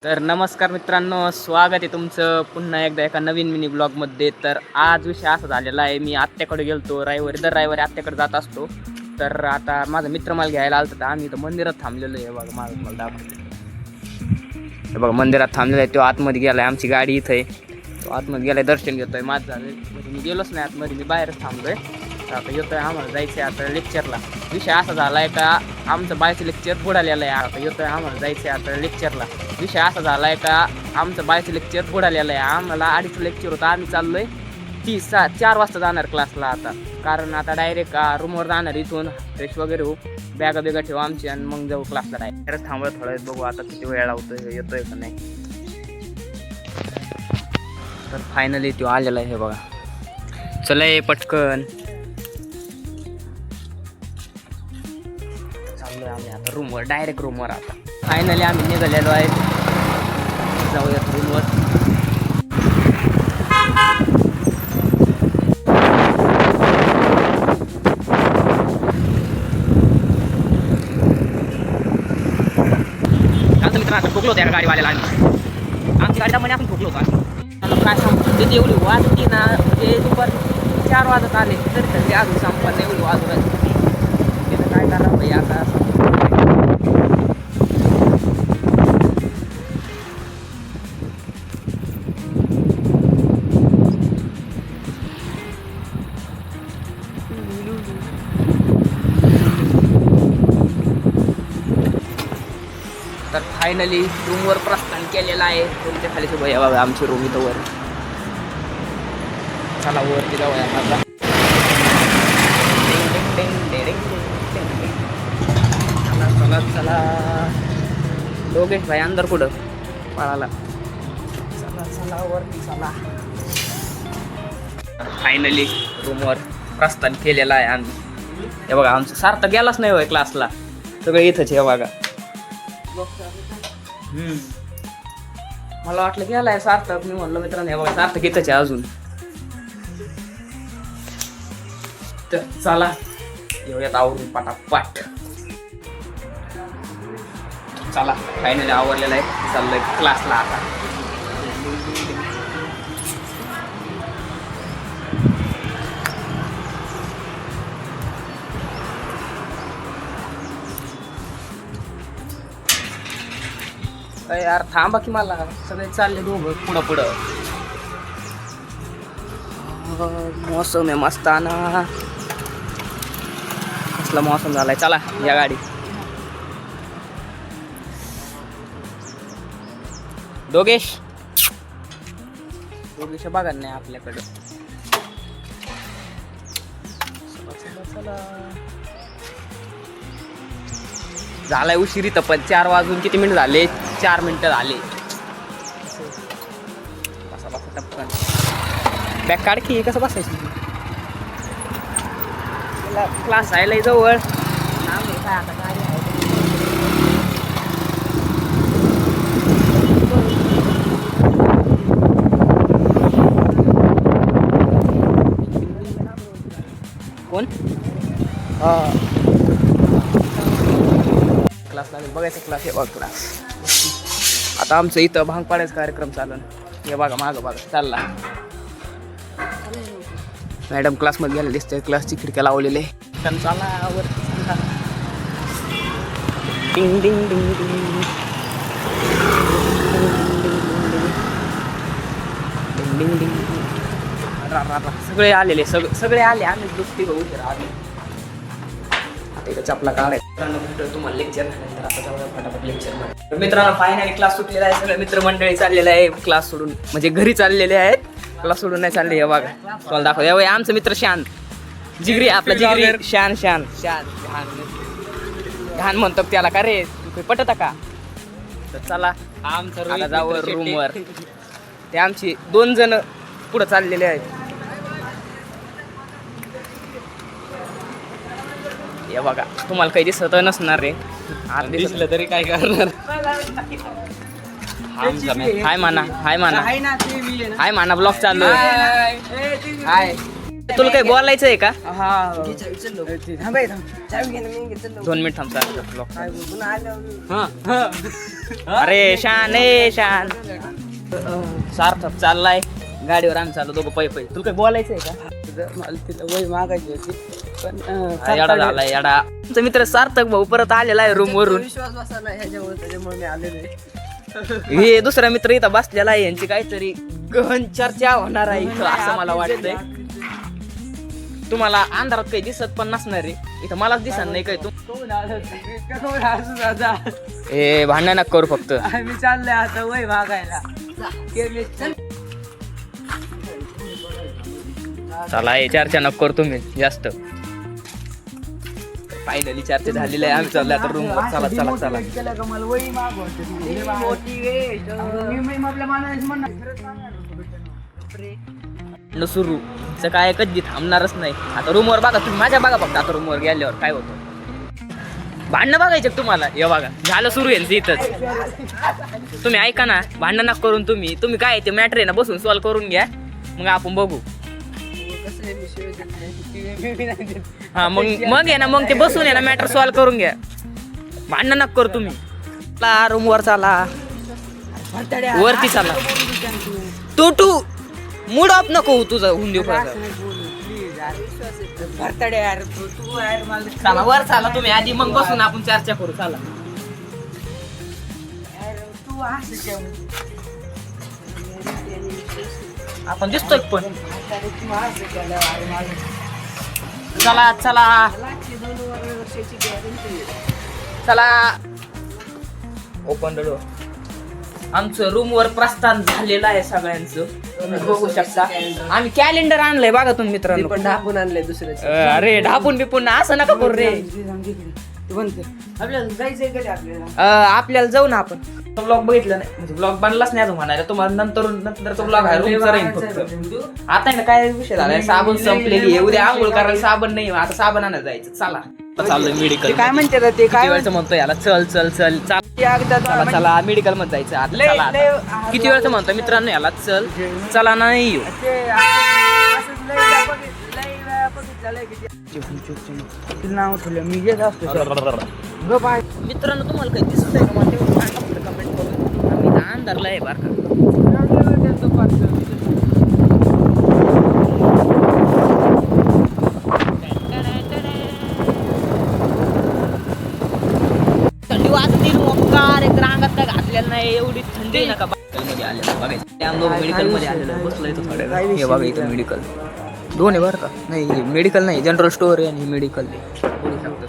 तर नमस्कार मित्रांनो, स्वागत आहे तुमचं पुन्हा एकदा एका नवीन मिनी ब्लॉगमध्ये. तर आज विषय असा झालेला आहे, मी आत्याकडे गेलतो दर रविवारी आत्याकडे जात असतो. तर आता माझा मित्र मला घ्यायला आला तर आम्ही इथं मंदिरात थांबलेलो आहे. बघा माझं मला दाखवतो. हे बघा मंदिरात थांबलेलं आहे. तो आतमध्ये गेला आहे, आमची गाडी इथं आहे. तो आतमध्ये गेला आहे, दर्शन घेतोय. माझं झालं म्हणजे मी गेलोच नाही आतमध्ये, मी बाहेरच थांबलोय. तर आता येतोय, आम्हाला जायचं आहे आता लेक्चरला. विषय असा झाला आहे का आमचं बायचं लेक्चर बुडालेलं आहे. आता येतोय, आम्हाला जायचं आहे आता लेक्चरला. विषय असा झाला आहे का आमचं बायचं लेक्चर बुडालेलं आहे. आम्हाला 2:30 लेक्चर होतं, आम्ही चाललोय 4 वाजता जाणार क्लासला. आता कारण आता डायरेक्ट रूमवर जाणार, इथून फ्रेश वगैरे होऊ, बॅगा ठेवू आमची आणि मग जाऊ क्लासला. डायरेक्ट थांबत थोडा वेळ बघू आता किती वेळ लावतोय, येतोय का नाही. तर फायनली तो आलेला आहे. हे बघा, चला ये पटकन. चाललोय आम्ही आता रूमवर, डायरेक्ट रूमवर. आता फायनली आम्ही निघालेलो आहे, जाऊयात रूमवर. कालचं मित्रांनो आता ठोकलो होतो या गाडीवाल्याला. आमची गाडी दामने आपण ठोकलो होतो. मला काय सांगतो, ते एवढी वाजली ना, ते दुपार 4 वाजत आले तरी थंडी अजून संपत नाही, एवढी वाजून राहिली. त्याचं काय करा भाई आता. तर फायनली रूमवर प्रस्थान केलेलं आहे. रूमच्या खाली सोबत बघा आमची रूम इथं वर. चला वरती जाऊया आता. चला चला लोकेश भाई अंदर कुठं पळाला. चला चला वरती चला. फायनली रूमवर प्रस्थान केलेलं आहे आम्ही. हे बघा आमचं सार्थक गेलाच नाही होय क्लासला, सगळं इथंच आहे बघा. मला वाटलं गेलाय सार्थक, मी म्हणलो मित्रांनो हे बघा सार्थक इथंच आहे अजून. तर चला येऊयात आवरून पटापट. चला फायनली आवरलेलं आहे, चाललंय क्लासला आता. यार थांबा की, मला सगळे चालले दोघं पुढं. मौसम आहे मस्ताना, कसला मौसम झालाय. चला या गाडी. दोघेश बघा नाही आपल्याकडं. झालाय उशिरी तर, पण 4 वाजून किती मिनिट झाले, 4 मिनिटं झाले. बसा टपकन बॅग काढ की, कसं बसायचं. क्लास आहे लय जवळ. काय आता गाडी आहे. कोण क्लास लागेल बघायचा. क्लास हे बघ क्लास. आता आमचं इथं भांग पाडायचा कार्यक्रम चालू. हे बघा मागं बघा चालला. मॅडम क्लासमध्ये गेले दिसतंय, क्लासची खिडक्या लावलेले. चाला वर. डिंग डिंग डिंग डिंग डिंग डिंग. सगळे आलेले, सगळे आले. आम्ही दुसरी बघू आले. आता चपला काढायचं तुम्हाला लेक्चर नंतर. आता जाऊया फटाफट लेक्चर. मित्रांनो फायनली क्लास सुटलेला आहे, सगळे मित्रमंडळी चाललेले आहे क्लास सोडून, म्हणजे घरी चाललेले आहेत, क्लास सोडून नाही चालले. हे बघा तुम्हाला दाखव. आमचं मित्र शान जिगरी, आपला जिगरी शान शान शान घाण म्हणतो त्याला का रे, पटत का. तर चला आमचं जाऊ रूमवर. ते आमची 2 जण पुढे चाललेले आहेत. हे बघा तुम्हाला काही दिसत नसणार रे, आत दिसलं तरी काय करणार. हाय माना, हाय माना, हाय माना. ब्लॉग चालू आहे. हाय तुला काही बोलायचं आहे का? हा 2 मिनिट थांब अरे शान ए शान सार्थक चाललाय गाडीवर, आम्ही चाललो दोघं पै तुला काही बोलायचं आहे का? मला तिला वही मागायची होती पण येडा झालाय येडा. तुमचा मित्र सार्थक भाऊ परत आलेला आहे रूम वरून. विश्वास बसला ह्याच्यामुळे, त्याच्यामुळे मी आलेलो आहे. हे दुसरा मित्र इथं बसलेला आहे, यांची काहीतरी गहन चर्चा होणार आहे इथं असं मला वाटतंय. तुम्हाला अंधारात काही दिसत पण नसणार रे, इथं मलाच दिसत नाही काही. ए भांडण नका करू फक्त. मी चाललोय आता वही मागायला. चला हे चर्चा नको करू तुम्ही जास्त. फायनली चर्चा झालेली आहे, आम्ही चाललो आता रूम वर. चला चला चला. सुरू काय कधी थांबणारच नाही. आता रूमवर बघा तुम्ही, माझ्या बघा फक्त आता रूमवर गेल्यावर काय होतं. भांडणं बघायचे तुम्हाला, हे बघा झालं सुरू आहे इथंच. तुम्ही ऐका ना, भांडण नका करून तुम्ही काय ते मॅटर आहे ना बसून सॉल्व्ह करून घ्या, मग आपण बघू. हा मग आहे ना, मग ते बसून आहे ना मॅटर सॉल्व्ह करून घ्या. भांडण नका करू तुम्ही. रूम वर चला, वरती चला. तू मूड ऑफ नको तुझं होऊन देऊ. चला वर चला तुम्ही आधी, मग बसून आपण चर्चा करू. चला आपण दिसतोय पण. चला चला चला. Open the door. आमचं रूमवर प्रस्थान झालेलं आहे सगळ्यांचं, तुम्ही बघू शकता. आम्ही कॅलेंडर आणलंय बघा तुम्ही मित्रांनो. पण ढापून आणलंय दुसऱ्याचं. अरे ढापून बिपून असं नका करू रे. आपल्याला जायचंय कधी आपल्याला? आपल्याला जाऊ ना आपण. ब्लॉग बघितलं नाही म्हणजे ब्लॉग बनलाच नाही अजून म्हणायला तुम्हाला. नंतरचा ब्लॉग आहे रूमचा राहील फक्त. आता आहे ना काय विषय झालाय, साबण संपलेली आहे. उद्या आंघोळ करायला साबण नाही, आता साबण आणायला जायचं. चला चाललोय मेडिकल. काय म्हणते ते काय वेळचं म्हणतो याला चल चल चल चला चला मेडिकल मध्ये जायचं आता. चला आता. किती वेळचं म्हणतो मित्रांनो याला चल चला नाही येऊ. नाव ठेवलं मी घेत असतो. मित्रांनो तुम्हाला काही दिसत आहे का मला तेवढं सांगा फक्त कमेंट करून. आम्ही अंधारला आहे बरं का. थंडी वाजती मोकार एक रांगात काय घातलेलं नाही, एवढी थंडी नका. मध्ये आलेलं बघायचं त्या मेडिकल मध्ये आलेलं बसलं इथं थोड्या. हे बघा इथं मेडिकल दोन आहे बरं का. नाही मेडिकल नाही, जनरल स्टोअर आहे आणि मेडिकल आहे. बोलू शकतो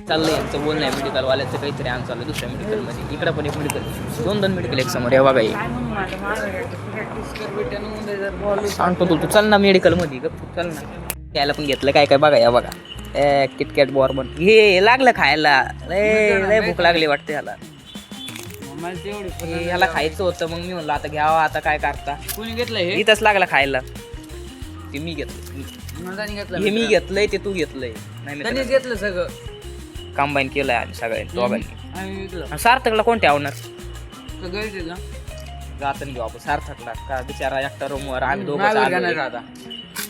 चाललंय यांचं बोलणं आहे मेडिकल वाल्याचं काहीतरी. आम चाललं दुसऱ्या मेडिकल मध्ये. इकडं पण एक मेडिकल, दोन मेडिकल एक समोर. हे बघा सांगतो तू चल ना मेडिकल मध्ये. चल ना त्याला पण घेतलं काय काय बघा. या बघा किटकॅट बॉर्बन हे लागलं खायला. लय भूक लागली वाटते याला. याला खायचं होतं मग मी म्हणलं आता घ्यावं. आता काय करता. कोणी घेतलंय? इथंच लागला खायला. ते मी घेतलं. हे मी घेतलंय ते तू घेतलंय. नाही घेतलं सगळं कंबाईन केलंय आम्ही सगळ्यांनी दोघांनी. सार्थकला कोणते आवणार? जातं घेऊ आपण सार्थकला का बिचारा एकटा रूमवर. आम्ही दोघं.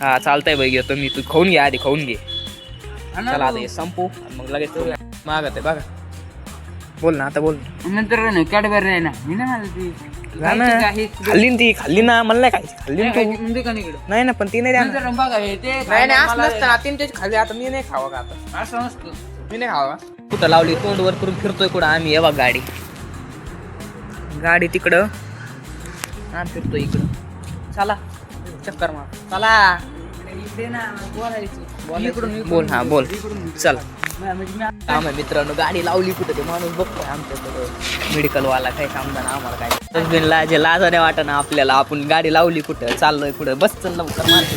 हा चालतंय बाई घेतो मी. तू खाऊन घे आधी, खाऊन घे. चला आता हे संपू मग लगेच मागत आहे बघा. बोल ना आता बोल. नंतर कॅडबरी आहे ना, मी नाही खाल्ली ती. खाल्ली ना मला नाही खायची. खाल्ली नाही ना, पण ती नाही द्या. बघा नाही असं नसतं ना. तीन त्याची खाल्ली. आता मी नाही खावा का आता. असं नसतं. मी नाही खावा. कुठं लावली तोंड वर करून फिरतोय कुठं आम्ही. हे बघ गाडी तिकडं आम्ही फिरतोय इकडं. चला चक्कर मार. चला बोल. हा बोल चल. काम आहे मित्रांनो. गाडी लावली कुठं ते माणूस बघतोय आमच्याकडं मेडिकलवाला. काही समजा ना आम्हाला काय. डस्टबिनला जे लाजाने वाटत ना आपल्याला. आपण गाडी लावली कुठं, चाललोय कुठं. बस चल लवकर मारतो.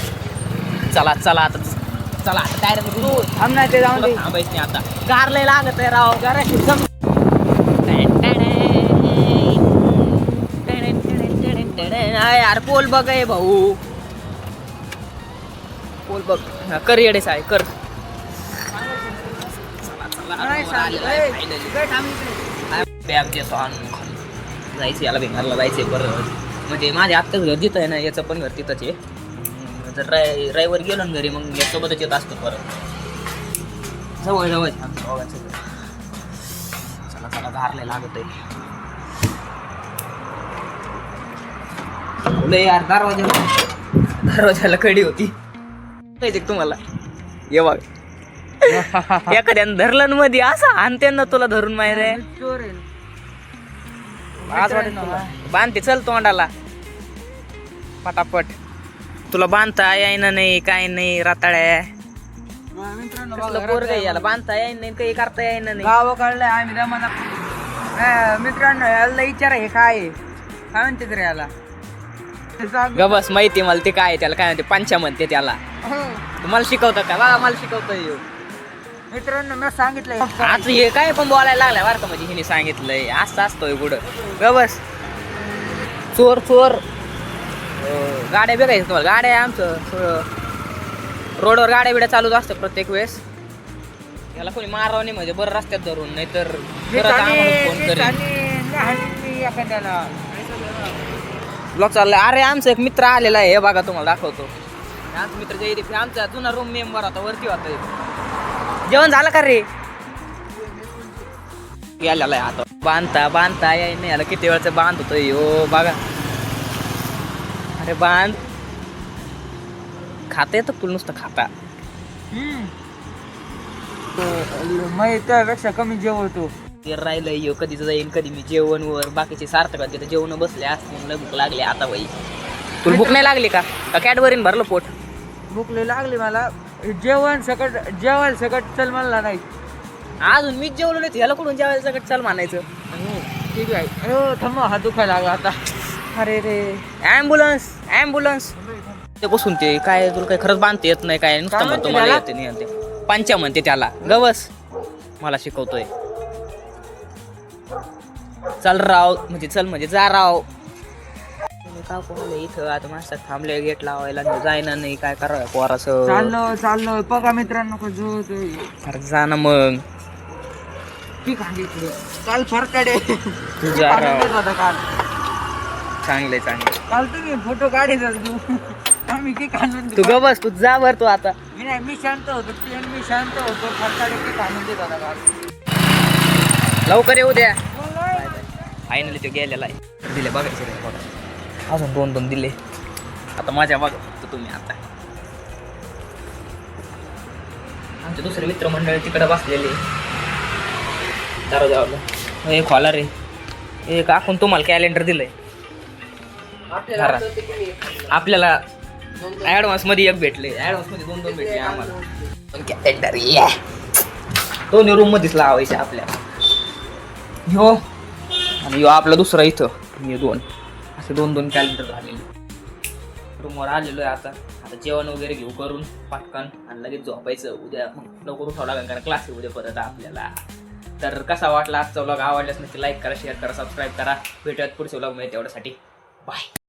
चला चला आता चला आता डायरेक्ट थांबणार ते जाऊन थांबायच नाही आता. कार लय लागत आहे राव. यार पोल बघ आहे भाऊ. पोल बघ. कर येडे साळे कर. बॅग देतो आणून जायचं याला भिंगारला जायचंय परत. म्हणजे माझ्या आत्ताच घर तिथं आहे ना, याचं पण घर तिथंच आहे. जर रविवारी गेलो ना घरी मग यासोबतच येत असतो परत. जवळ जवळ चला चला घारले लागत आहे यार. दरवाजाला कडी होती माहिती तुम्हाला. ये बघ एखाद्यानं धरलं ना मध्ये असं आणते ना तुला धरून माहिती आहे. चोर आहे. आज वाटेल तुला. बांधते चल तोंडाला पटापट. तुला बांधता यायना नाही काय नाही राताळ्या. मित्रांनो कसलं पोरगं आहे याला बांधता यायना नाही काही करता यायना नाही. गाव काढलंय आम्ही दमाना. मित्रांनो याला विचार हे काय आहे? काय म्हणते तर याला ग बस माहिती मला ते काय आहे, त्याला काय म्हणते पंचा म्हणते त्याला. तुम्हाला शिकवतं का बा? मला शिकवतोय ह्यो. मित्रांनो मी सांगितलंय आज हे काय पण बोलायला लागलाय बरं का. म्हणजे हिने सांगितलंय असं असतोय कुठं. ग बस चोर चोर. गाड्या बघायचं तुम्हाला. गाड्या आमचं रोडवर गाड्या बिड्या चालूच असतात प्रत्येक वेळेस. याला कोणी मारावं नाही म्हणजे बरं रस्त्यात धरून नाही तर फोन करेल. एखाद्याला ब्लॉग चाललाय. अरे आमचा एक मित्र आलेला आहे हे बघा तुम्हाला दाखवतो. आमचा मित्र जयदीप आमचा जुना रूम मेंबर होता वरती होता. जेवण झालं का रे? गेलेला आहे आता. बांधता बांधता याय नाही याला किती वेळचं बांध होतोय हो बघा. अरे बांध खाता येतं तुला नुसतं खाता. त्यापेक्षा कमी जेवतो. ते राहिलंय ह्यो कधीच जाईन कधी मी जेवणवर. बाकीचे सार्थक तिथं जेवण बसले असते मला भूक लागली आता बाई. तुला भूक नाही लागली का? कॅडबरीन भरलं पोट. भूक लई लागली मला. जेवण सकट चल म्हणला नाही. अजून मीच जेवलो नाही ह्याला कुठून जेवायला सगळं चल म्हणायचं. ठीक आहे. हो थांब हात दुखायला लागला आता. अरे रे ॲम्ब्युलन्स ॲम्ब्युलन्स. ते बसून ते काय तुला काय खरंच बांधता येत नाही काय नुसतं म्हणतो मला येते नाही ते पंचा म्हणते त्याला. गवस मला शिकवतोय. चल राव म्हणजे चल म्हणजे जा राव. का कोणाला इथं आता माणसात थांबले गेट लावायला जायना नाही काय करावं पोराचं. चाललो बघा मित्रांनो जो अरे जा ना मग. ठीक आहे. काल फरकाडे तुझा होता काल. चांगले चांगले. काल तुम्ही फोटो काढायचा आम्ही की काढून तू ग बस तू जा वर तू आता. मी शांत होतो. मी शांत होतो. फरकाडे की काढून देत होता काल. लवकर येऊ द्या. फायनली तो गेलेला आहे. दिले बघायचे रे बघा. अजून 2 दिले. आता माझ्या बघा तुम्ही आता. आमचे दुसरे मित्रमंडळ तिकडे बसलेले. दरवाजावरला हे खोला रे. एक आपण तुम्हाला कॅलेंडर दिलंय आपल्याला. ऍडव्हान्स मध्ये एक भेटले. ऍडव्हान्स मध्ये 2 भेटले आम्हाला. कॅलेंडर या 2 रूम मध्येच लावायचे आपल्याला. ह्यो आणि ह्यो आपला दुसरा इथं. हे 2 असे 2 कॅलेंडर झालेले. रूमवर आलेलो आहे आता. आता जेवण वगैरे घेऊ करून पटकन आणि लगेच झोपायचं. उद्या मग लवकर उठावं लागेल कारण क्लास आहे उद्या परत आपल्याला. तर कसा वाटला आजचा व्लॉग? आवडल्यास नक्की लाईक करा शेअर करा सबस्क्राईब करा. भेटूयात पुढच्या व्लॉग मध्ये. तेवढ्यासाठी बाय.